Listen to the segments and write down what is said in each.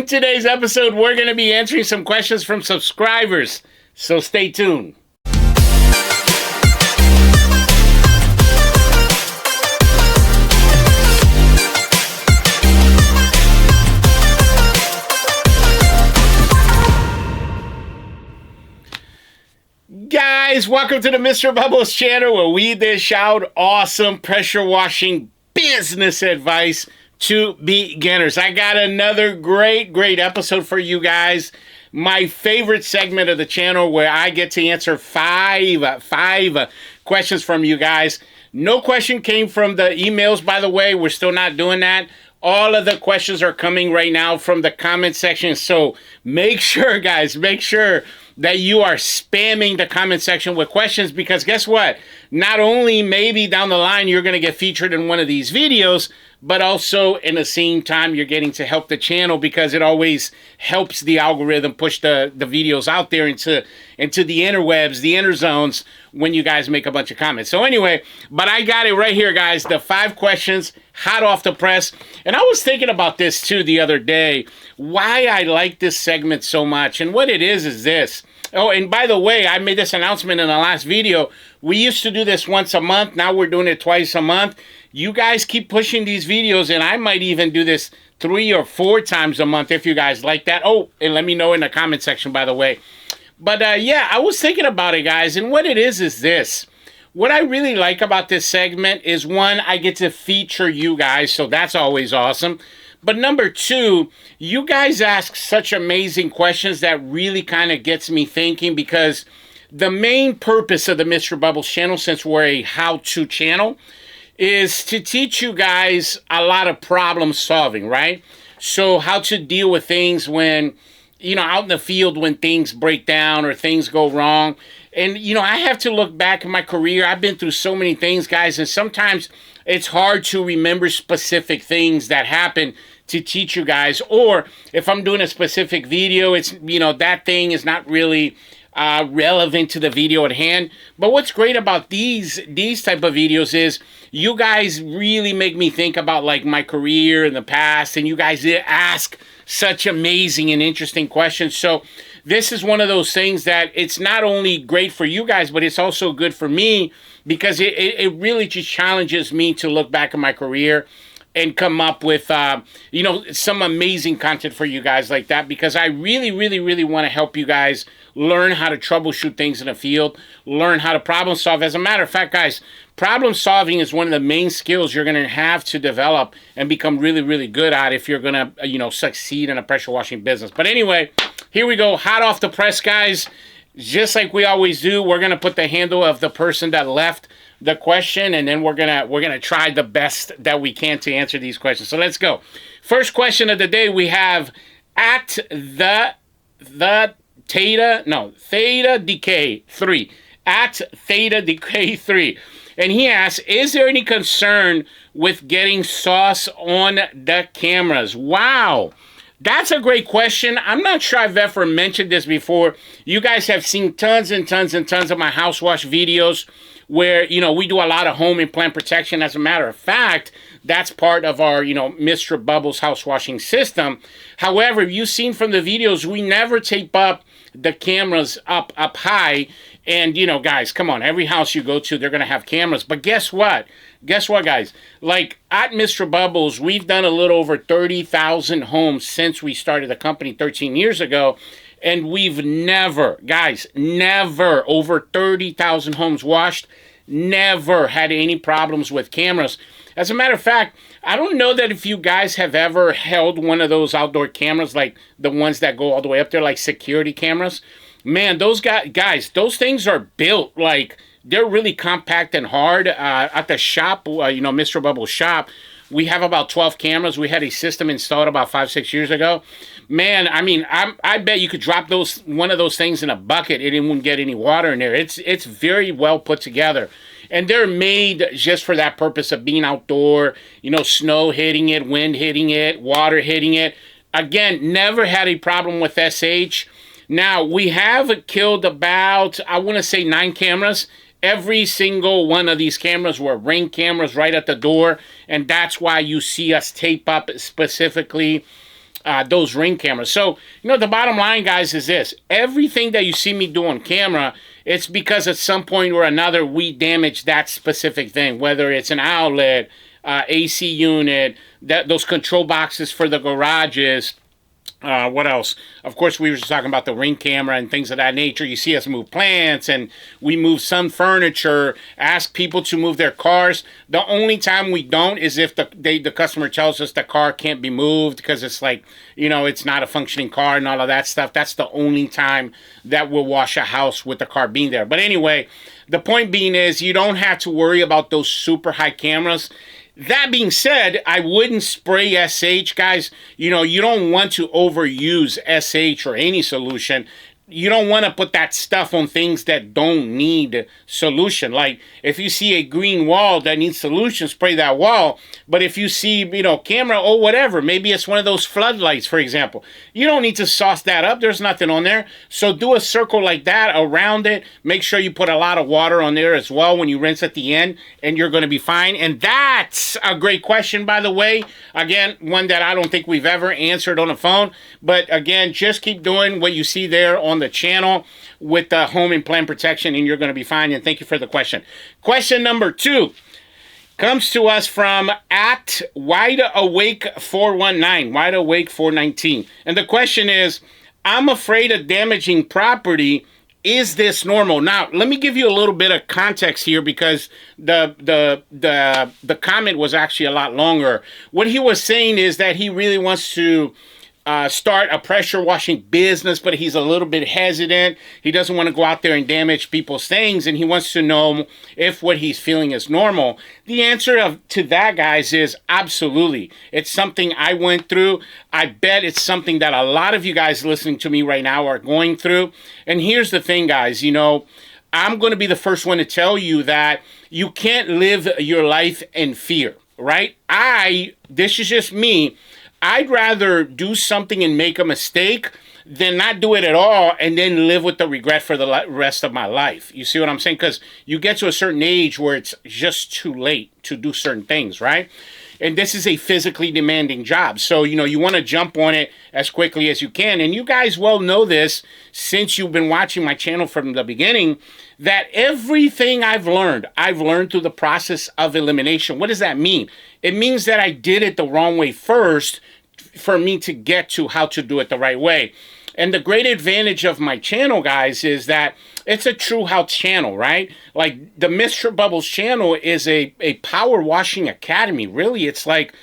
In today's episode, we're going to be answering some questions from subscribers, so stay tuned. Guys, welcome to the Mr. Bubbles channel, where we dish out awesome pressure washing business advice to beginners. I got another great episode for you guys. My favorite segment of the channel, where I get to answer five questions from you guys. No question came from the emails, by the way. We're still not doing that. All of the questions are coming right now from the comment section. So make sure, guys, that you are spamming the comment section with questions, because guess what? Not only maybe down the line you're going to get featured in one of these videos, but also in the same time you're getting to help the channel, because it always helps the algorithm push the videos out there into the interwebs, the inner zones, when you guys make a bunch of comments. So anyway, but I got it right here, guys. The 5 questions, hot off the press. And I was thinking about this too the other day, why I like this segment so much. And what it is this. Oh, and by the way, I made this announcement in the last video. We used to do this once a month. Now we're doing it twice a month. You guys keep pushing these videos, and I might even do this 3 or 4 times a month if you guys like that. Oh, and let me know in the comment section, by the way. But yeah, I was thinking about it, guys, and what it is this. What I really like about this segment is, one, I get to feature you guys, so that's always awesome. But number 2, you guys ask such amazing questions that really kind of gets me thinking, because the main purpose of the Mr. Bubbles channel, since we're a how-to channel, is to teach you guys a lot of problem solving, right? So how to deal with things when, you know, out in the field, when things break down or things go wrong. And, you know, I have to look back in my career. I've been through so many things, guys, and sometimes it's hard to remember specific things that happen to teach you guys. Or if I'm doing a specific video, it's, you know, that thing is not really relevant to the video at hand. But what's great about these type of videos is you guys really make me think about, like, my career in the past, and you guys ask such amazing and interesting questions. So this is one of those things that it's not only great for you guys, but it's also good for me, because it really just challenges me to look back at my career and come up with, you know, some amazing content for you guys like that, because I really want to help you guys learn how to troubleshoot things in the field, learn how to problem solve. As a matter of fact, guys, problem solving is one of the main skills you're going to have to develop and become really good at if you're going to, you know, succeed in a pressure washing business. But anyway, here we go, hot off the press, guys. Just like we always do, we're going to put the handle of the person that left the question, and then we're gonna try the best that we can to answer these questions. So let's go. First question of the day, we have at the Theta Decay 3, at Theta Decay 3, and he asks, is there any concern with getting sauce on the cameras? Wow, that's a great question. I'm not sure I've ever mentioned this before. You guys have seen tons and tons of my house wash videos, where, you know, we do a lot of home and plant protection. As a matter of fact, that's part of our, you know, Mr. Bubbles house washing system. However, you've seen from the videos, we never tape up the cameras up high. And, you know, guys, come on, every house you go to, they're going to have cameras. But guess what? Guess what, guys? Like, at Mr. Bubbles, we've done a little over 30,000 homes since we started the company 13 years ago. And we've never, guys, never, over 30,000 homes washed, never had any problems with cameras. As a matter of fact, I don't know that if you guys have ever held one of those outdoor cameras, like the ones that go all the way up there, like security cameras. Man, those guys, those things are built like, they're really compact and hard. At the shop, you know, Mr. Bubbles shop, we have about 12 cameras. We had a system installed about 5-6 years ago. Man, I mean, I bet you could drop one of those things in a bucket and it wouldn't get any water in there. It's very well put together. And they're made just for that purpose of being outdoor, you know, snow hitting it, wind hitting it, water hitting it. Again, never had a problem with SH. Now, we have killed about, I want to say 9 cameras. Every single one of these cameras were Ring cameras right at the door, and that's why you see us tape up specifically those Ring cameras. So, the bottom line, guys, is this. Everything that you see me do on camera, it's because at some point or another, we damage that specific thing, whether it's an outlet, AC unit, those control boxes for the garages. What else? Of course, we were just talking about the Ring camera and things of that nature. You see us move plants, and we move some furniture, ask people to move their cars. The only time we don't is if the customer tells us the car can't be moved because it's like, it's not a functioning car and all of that stuff. That's the only time that we'll wash a house with the car being there. But anyway, the point being is you don't have to worry about those super high cameras. That being said, I wouldn't spray SH, guys. You don't want to overuse SH or any solution. You don't want to put that stuff on things that don't need solution. Like, if you see a green wall that needs solution, spray that wall. But if you see, camera or whatever, maybe it's one of those floodlights, for example. You don't need to sauce that up. There's nothing on there. So do a circle like that around it. Make sure you put a lot of water on there as well when you rinse at the end, and you're going to be fine. And that's a great question, by the way. Again, one that I don't think we've ever answered on the phone. But again, just keep doing what you see there on the channel with the home and plant protection, and you're going to be fine. And thank you for the question. Question number 2 comes to us from at @WideAwake419, WideAwake419. And the question is, I'm afraid of damaging property. Is this normal? Now, let me give you a little bit of context here, because the comment was actually a lot longer. What he was saying is that he really wants to start a pressure washing business, but he's a little bit hesitant. He doesn't want to go out there and damage people's things, and he wants to know if what he's feeling is normal. The answer to that, guys, is absolutely. It's something I went through. I bet it's something that a lot of you guys listening to me right now are going through. And here's the thing, guys, I'm going to be the first one to tell you that you can't live your life in fear, right? This is just me. I'd rather do something and make a mistake than not do it at all and then live with the regret for the rest of my life. You see what I'm saying? Because you get to a certain age where it's just too late to do certain things, right? And this is a physically demanding job. So, you want to jump on it as quickly as you can. And you guys well know this since you've been watching my channel from the beginning, that everything I've learned through the process of elimination. What does that mean? It means that I did it the wrong way first for me to get to how to do it the right way. And the great advantage of my channel, guys, is that it's a true health channel, right? Like the Mr. Bubbles channel is a power washing academy. Really, it's like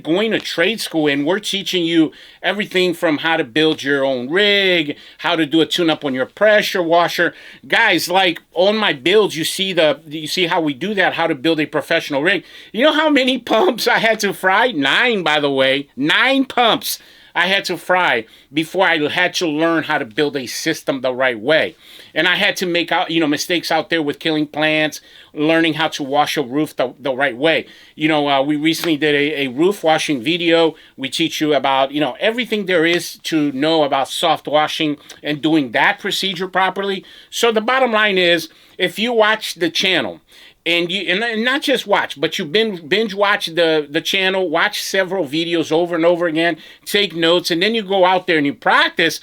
going to trade school, and we're teaching you everything from how to build your own rig, how to do a tune-up on your pressure washer. Guys, like on my builds, you see how we do that, how to build a professional rig. You know how many pumps I had to fry? 9, by the way. 9 pumps I had to fry before I had to learn how to build a system the right way. And I had to make mistakes out there with killing plants, learning how to wash a roof the right way. We recently did a roof washing video. We teach you about, everything there is to know about soft washing and doing that procedure properly. So the bottom line is, if you watch the channel, and not just watch, but you binge watch the channel, watch several videos over and over again, take notes, and then you go out there and you practice.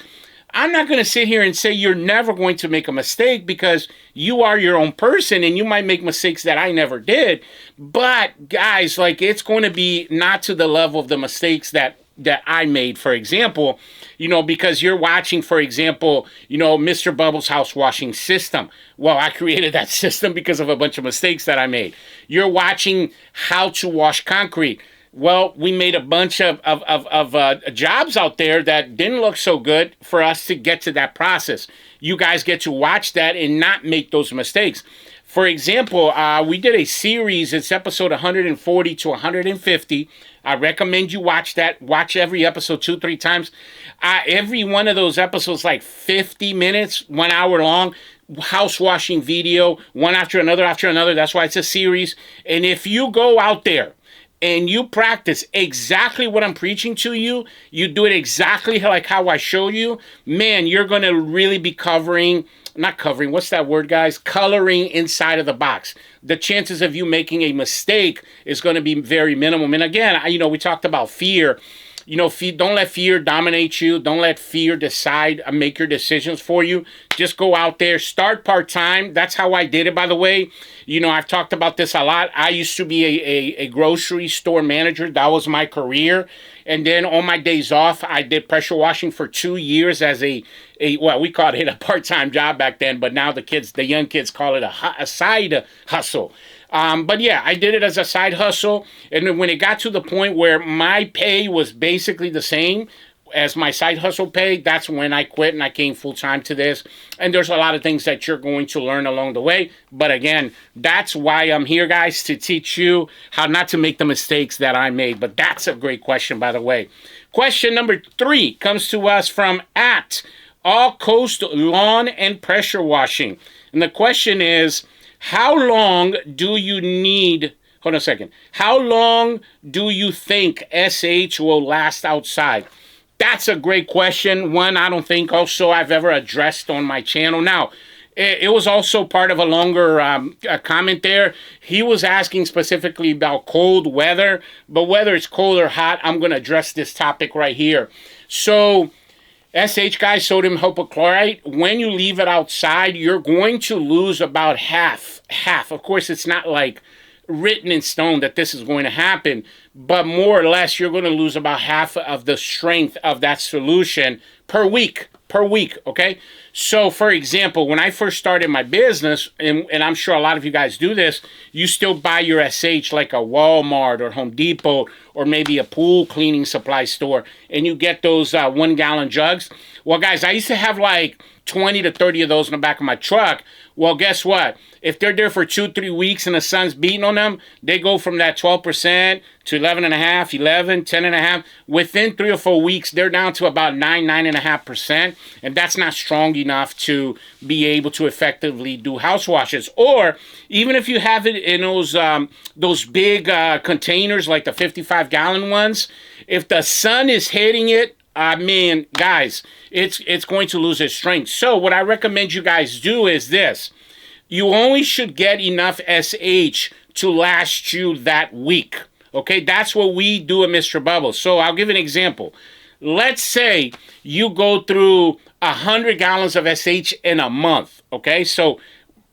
I'm not going to sit here and say you're never going to make a mistake, because you are your own person and you might make mistakes that I never did. But guys, it's going to be not to the level of the mistakes that I made, for example, because you're watching, for example, Mr. Bubbles house washing system. Well, I created that system because of a bunch of mistakes that I made. You're watching how to wash concrete. Well, we made a bunch of jobs out there that didn't look so good for us to get to that process. You guys get to watch that and not make those mistakes. For example, we did a series. It's episode 140 to 150. I recommend you watch that. Watch every episode 2-3 times. Every one of those episodes, like 50 minutes, 1 hour long, house washing video, one after another. That's why it's a series. And if you go out there and you practice exactly what I'm preaching to you, you do it exactly like how I show you, man, you're going to really be coloring inside of the box. The chances of you making a mistake is going to be very minimum. And again, we talked about fear. you know, don't let fear dominate you. Don't let fear decide and make your decisions for you. Just go out there, start part-time. That's how I did it, by the way. You know, I've talked about this a lot. I used to be a grocery store manager. That was my career. And then on my days off, I did pressure washing for 2 years as well, we called it a part-time job back then, but now the young kids call it a side hustle. But yeah, I did it as a side hustle. And then when it got to the point where my pay was basically the same as my side hustle pay, that's when I quit and I came full-time to this. And there's a lot of things that you're going to learn along the way. But again, that's why I'm here, guys, to teach you how not to make the mistakes that I made. But that's a great question, by the way. Question number 3 comes to us from All Coast Lawn and Pressure Washing. And the question is, how long do you need, hold on a second, how long do you think SH will last outside? That's a great question. One I don't think also I've ever addressed on my channel. Now, it was also part of a longer comment there. He was asking specifically about cold weather, but whether it's cold or hot, I'm going to address this topic right here. So, SH, guys, sodium hypochlorite, when you leave it outside, you're going to lose about half. Of course, it's not like written in stone that this is going to happen, but more or less, you're going to lose about half of the strength of that solution per week, okay? So, for example, when I first started my business, and I'm sure a lot of you guys do this, you still buy your SH like a Walmart or Home Depot or maybe a pool cleaning supply store, and you get those 1-gallon jugs. Well, guys, I used to have like 20 to 30 of those in the back of my truck. Well, guess what? If they're there for 2-3 weeks and the sun's beating on them, they go from that 12% to 11.5%, 11, 10.5%. Within 3 or 4 weeks, they're down to about 9.5%. And that's not strong enough to be able to effectively do house washes. Or even if you have it in those big containers like the 55-gallon ones, if the sun is hitting it, I mean, guys, it's going to lose its strength. So what I recommend you guys do is this. You only should get enough SH to last you that week. Okay, that's what we do at Mr. Bubbles. So I'll give an example. Let's say you go through 100 gallons of SH in a month. Okay, so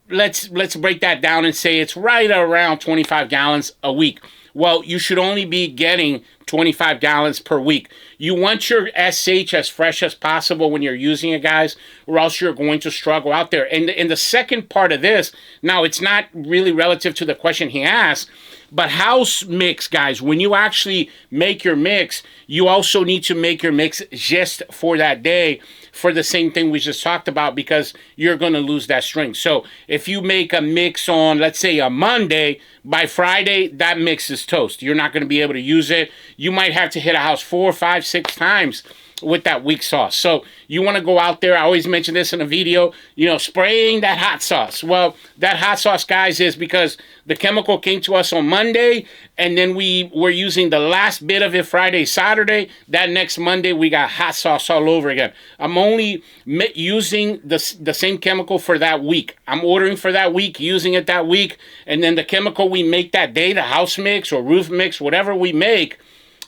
let's break that down and say it's right around 25 gallons a week. Well, you should only be getting 25 gallons per week. You want your SH as fresh as possible when you're using it, guys, or else you're going to struggle out there. And in the second part of this, now it's not really relative to the question he asked, but house mix, guys, when you actually make your mix, you also need to make your mix just for that day for the same thing we just talked about, because you're going to lose that strength. So if you make a mix on, let's say, a Monday, by Friday, that mix is toast. You're not going to be able to use it. You might have to hit a house 4, 5, 6 times with that weak sauce. So you want to go out there. I always mention this in a video, you know, spraying that hot sauce. Well, that hot sauce, guys, is because the chemical came to us on Monday, and then we were using the last bit of it Friday, Saturday. That next Monday, we got hot sauce all over again. I'm only using the same chemical for that week. I'm ordering for that week, using it that week, and then the chemical we make that day, the house mix or roof mix, whatever we make,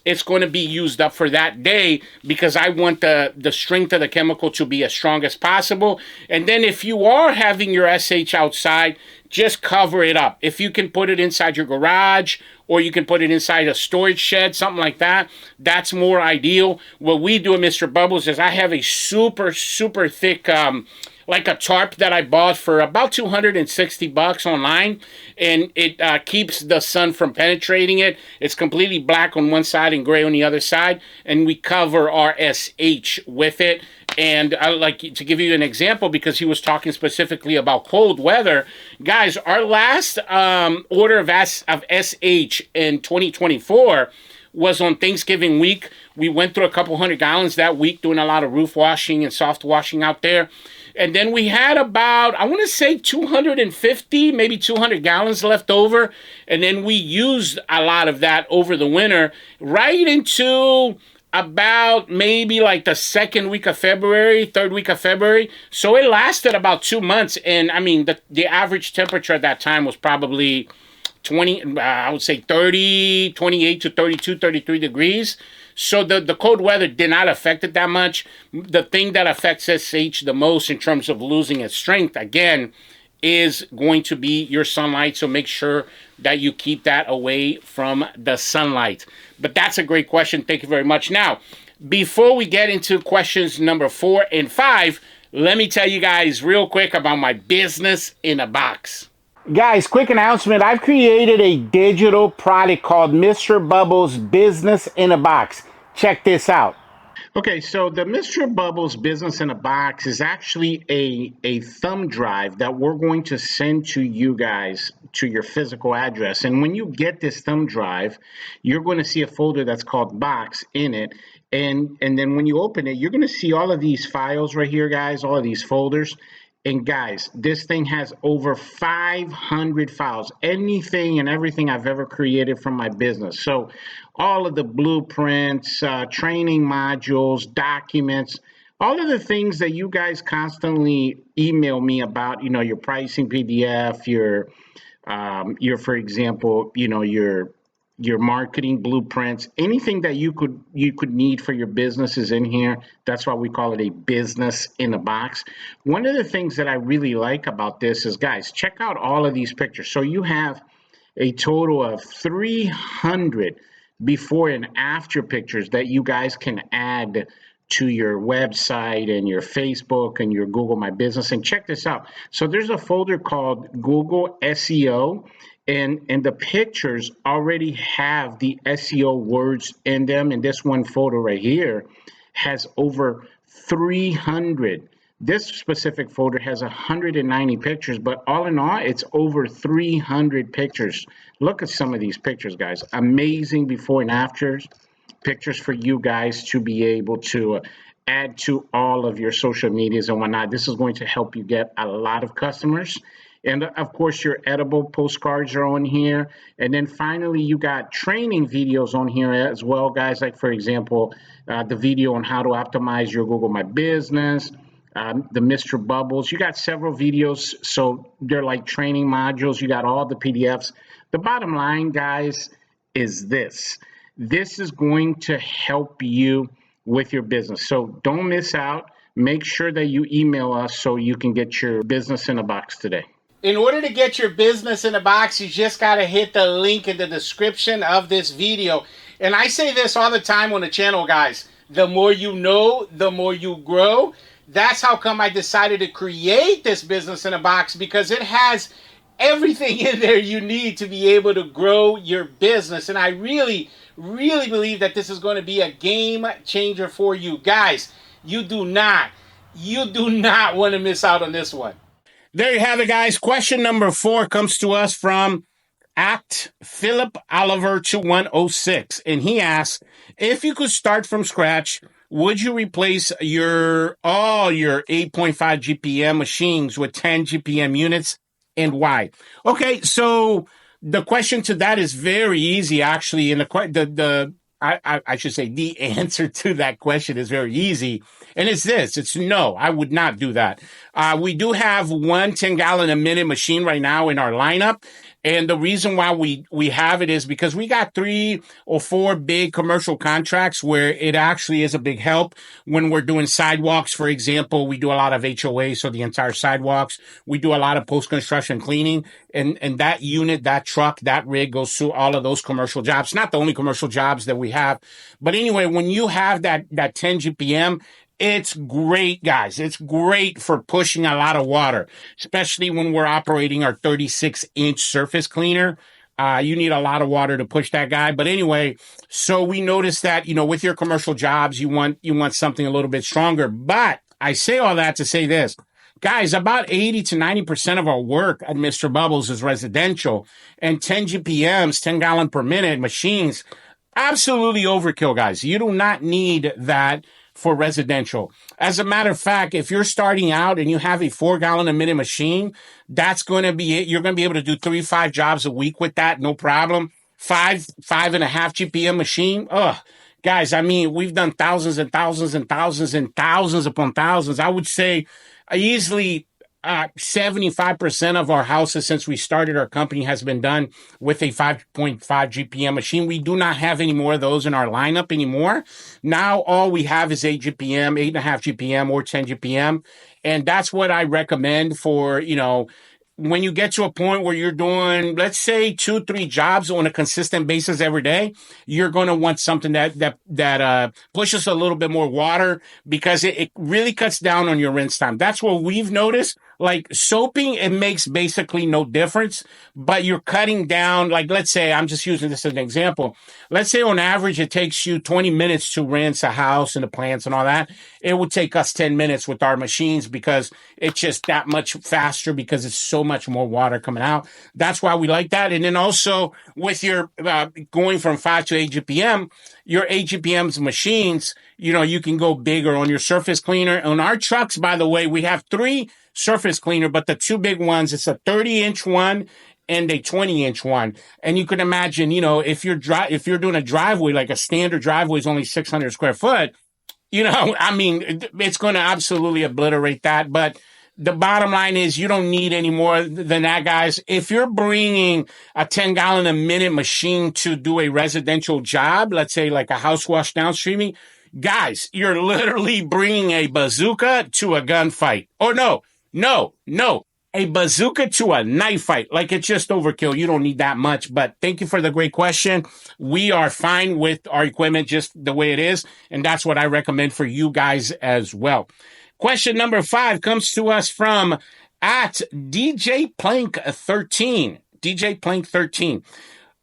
it's going to be used up for that day, because I want the strength of the chemical to be as strong as possible. And then if you are having your SH outside, just cover it up. If you can put it inside your garage, or you can put it inside a storage shed, something like that, that's more ideal. What we do at Mr. Bubbles is I have a super, super thick like a tarp that I bought for about $260 online, and it keeps the sun from penetrating it. It's completely black on one side and gray on the other side, and we cover our SH with it. And I like to give you an example, because he was talking specifically about cold weather. Guys, our last order of SH in 2024 was on Thanksgiving week. We went through a couple 100 gallons that week, doing a lot of roof washing and soft washing out there. And then we had about, I want to say 250, maybe 200 gallons left over. And then we used a lot of that over the winter, right into about maybe like the second week of February, third week of February. So it lasted about 2 months. And I mean, the average temperature at that time was probably 20, I would say 30, 28 to 32, 33 degrees. So the cold weather did not affect it that much. The thing that affects SH the most in terms of losing its strength, again, is going to be your sunlight. So make sure that you keep that away from the sunlight. But that's a great question. Thank you very much. Now, before we get into questions number 4 and 5, let me tell you guys real quick about my business in a box. Guys, quick announcement. I've created a digital product called Mr. Bubbles Business in a Box. Check this out. Okay, so the Mr. Bubbles Business in a Box is actually a thumb drive that we're going to send to you guys to your physical address. And when you get this thumb drive, you're going to see a folder that's called Box in it. And then when you open it, you're going to see all of these files right here, guys, all of these folders. And guys, this thing has over 500 files, anything and everything I've ever created from my business. So all of the blueprints, training modules, documents, all of the things that you guys constantly email me about, you know, your pricing PDF, your for example, you know, your marketing blueprints, anything that you could need for your business is in here. That's why we call it a business in a box. One of the things that I really like about this is, guys, check out all of these pictures. So you have a total of 300 before and after pictures that you guys can add to your website and your Facebook and your Google My Business. And check this out. So there's a folder called Google SEO. And the pictures already have the SEO words in them. And this one photo right here has over 300. This specific folder has 190 pictures, but all in all, it's over 300 pictures. Look at some of these pictures, guys. Amazing before and afters pictures for you guys to be able to add to all of your social medias and whatnot. This is going to help you get a lot of customers. And of course, your edible postcards are on here. And then finally, you got training videos on here as well, guys. Like, for example, the video on how to optimize your Google My Business, the Mr. Bubbles. You got several videos. So they're like training modules. You got all the PDFs. The bottom line, guys, is this. This is going to help you with your business. So don't miss out. Make sure that you email us so you can get your business in a box today. In order to get your business in a box, you just got to hit the link in the description of this video. And I say this all the time on the channel, guys. The more you know, the more you grow. That's how come I decided to create this business in a box, because it has everything in there you need to be able to grow your business. And I really, really believe that this is going to be a game changer for you. Guys, you do not want to miss out on this one. There you have it, guys. Question number 4 comes to us from Philip Oliver 2106. And he asks, if you could start from scratch, would you replace all your 8.5 GPM machines with 10 GPM units, and why? Okay, so the question to that is very easy, actually. And I should say the answer to that question is very easy. And it's this. It's no, I would not do that. We do have one 10-gallon-a-minute machine right now in our lineup. And the reason why we have it is because we got 3 or 4 big commercial contracts where it actually is a big help when we're doing sidewalks. For example, we do a lot of HOA, so the entire sidewalks. We do a lot of post-construction cleaning. And that unit, that truck, that rig goes through all of those commercial jobs. Not the only commercial jobs that we have. But anyway, when you have that 10 GPM, it's great, guys. It's great for pushing a lot of water, especially when we're operating our 36-inch surface cleaner. You need a lot of water to push that guy. But anyway, so we noticed that, with your commercial jobs, you want something a little bit stronger. But I say all that to say this. Guys, about 80 to 90% of our work at Mr. Bubbles is residential, and 10 GPMs, 10 gallon per minute machines, absolutely overkill, guys. You do not need that for residential. As a matter of fact, if you're starting out and you have a 4-gallon-a-minute machine, that's going to be it. You're going to be able to do 3-5 jobs a week with that, no problem. 5.5 GPM machine. Guys, I mean, we've done thousands and thousands and thousands and thousands upon thousands. I would say easily 75% of our houses since we started our company has been done with a 5.5 GPM machine. We do not have any more of those in our lineup anymore. Now all we have is 8 GPM, 8.5 GPM or 10 GPM. And that's what I recommend for, when you get to a point where you're doing, let's say 2-3 jobs on a consistent basis every day, you're going to want something that pushes a little bit more water because it really cuts down on your rinse time. That's what we've noticed. Like soaping, it makes basically no difference, but you're cutting down, like let's say, I'm just using this as an example. Let's say on average, it takes you 20 minutes to rinse a house and the plants and all that. It would take us 10 minutes with our machines because it's just that much faster because it's so much more water coming out. That's why we like that. And then also with your going from 5 to 8 GPM, your 8 GPM's machines, you can go bigger on your surface cleaner. On our trucks, by the way, we have 3 surface cleaner, but the 2 big ones, it's a 30-inch one and a 20-inch one. And you can imagine, if you're doing a driveway, like a standard driveway is only 600 square foot, it's going to absolutely obliterate that. But the bottom line is you don't need any more than that, guys. If you're bringing a 10-gallon a minute machine to do a residential job, let's say like a house wash downstreaming, guys, you're literally bringing a bazooka to a gunfight. Or no, a bazooka to a knife fight. Like it's just overkill. You don't need that much. But thank you for the great question. We are fine with our equipment just the way it is. And that's what I recommend for you guys as well. Question number 5 comes to us from at DJ Plank 13. DJ Plank 13.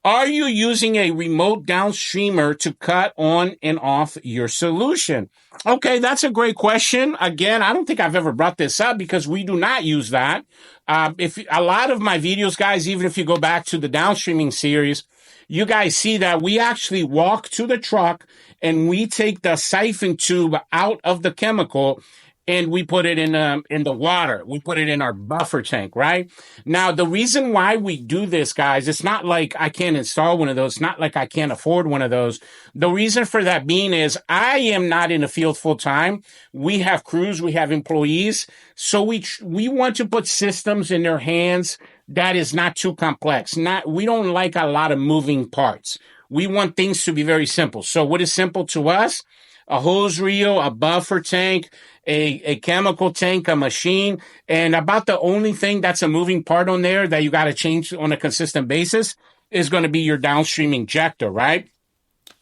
Are you using a remote downstreamer to cut on and off your solution? Okay, that's a great question. Again, I don't think I've ever brought this up because we do not use that. If a lot of my videos, guys, even if you go back to the Downstreaming series, you guys see that we actually walk to the truck and we take the siphon tube out of the chemical and we put it in the water. We put it in our buffer tank, right? Now, the reason why we do this, guys, it's not like I can't install one of those. It's not like I can't afford one of those. The reason for that being is I am not in the field full time. We have crews, we have employees. So we want to put systems in their hands that is not too complex. We don't like a lot of moving parts. We want things to be very simple. So what is simple to us? A hose reel, a buffer tank, a chemical tank, a machine, and about the only thing that's a moving part on there that you got to change on a consistent basis is going to be your downstream injector, right?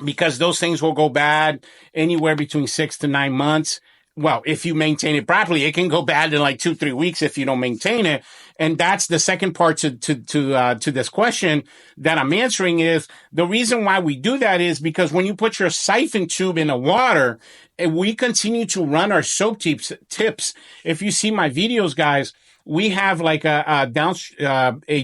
Because those things will go bad anywhere between 6 to 9 months. Well, if you maintain it properly, it can go bad in like 2-3 weeks if you don't maintain it. And that's the second part to this question that I'm answering is the reason why we do that is because when you put your siphon tube in the water and we continue to run our soap tips, if you see my videos, guys, we have like a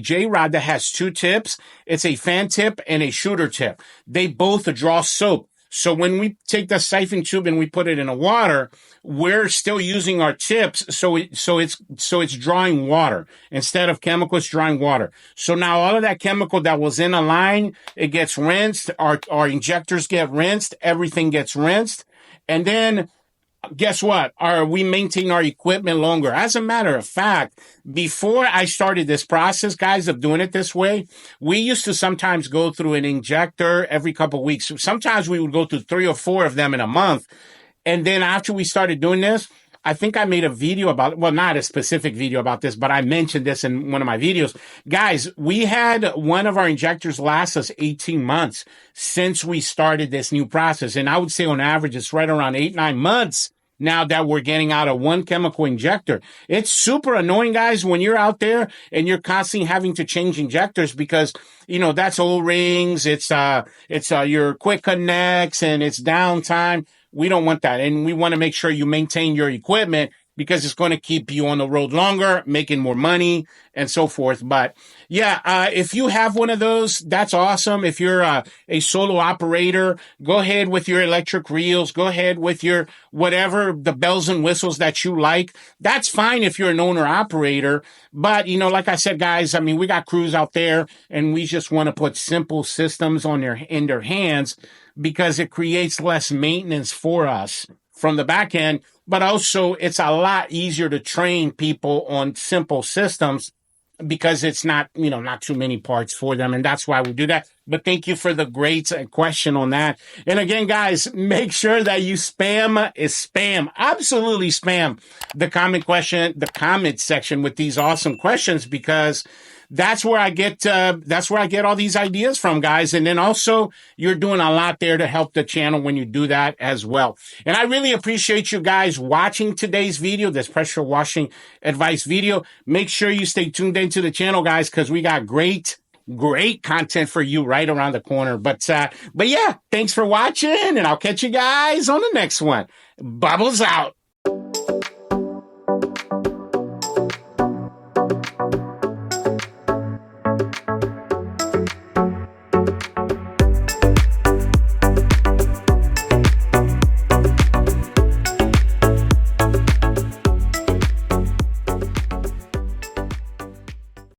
J rod that has 2 tips. It's a fan tip and a shooter tip. They both draw soap. So when we take the siphon tube and we put it in the water, we're still using our tips. So it's drawing water instead of chemical. It's drawing water. So now all of that chemical that was in a line, it gets rinsed. Our injectors get rinsed. Everything gets rinsed. And then guess what? We maintain our equipment longer. As a matter of fact, before I started this process, guys, of doing it this way, we used to sometimes go through an injector every couple of weeks. Sometimes we would go through 3 or 4 of them in a month. And then after we started doing this, I think I made a video about, well, not a specific video about this, but I mentioned this in one of my videos. Guys, we had one of our injectors last us 18 months since we started this new process. And I would say on average, it's right around 8-9 months now that we're getting out of one chemical injector. It's super annoying, guys, when you're out there and you're constantly having to change injectors because, that's O-rings, it's your quick connects and it's downtime. We don't want that. And we want to make sure you maintain your equipment because it's going to keep you on the road longer, making more money and so forth. But yeah, if you have one of those, that's awesome. If you're a solo operator, go ahead with your electric reels. Go ahead with your whatever, the bells and whistles that you like. That's fine if you're an owner operator. But, like I said, guys, we got crews out there and we just want to put simple systems in their hands because it creates less maintenance for us from the back end, but also it's a lot easier to train people on simple systems because it's not, not too many parts for them. And that's why we do that. But thank you for the great question on that. And again, guys, make sure that you absolutely spam the comment section with these awesome questions, because that's where I get all these ideas from, guys. And then also you're doing a lot there to help the channel when you do that as well. And I really appreciate you guys watching today's video, this pressure washing advice video. Make sure you stay tuned into the channel, guys, because we got great content for you right around the corner. But yeah, thanks for watching, and I'll catch you guys on the next one. Bubbles out.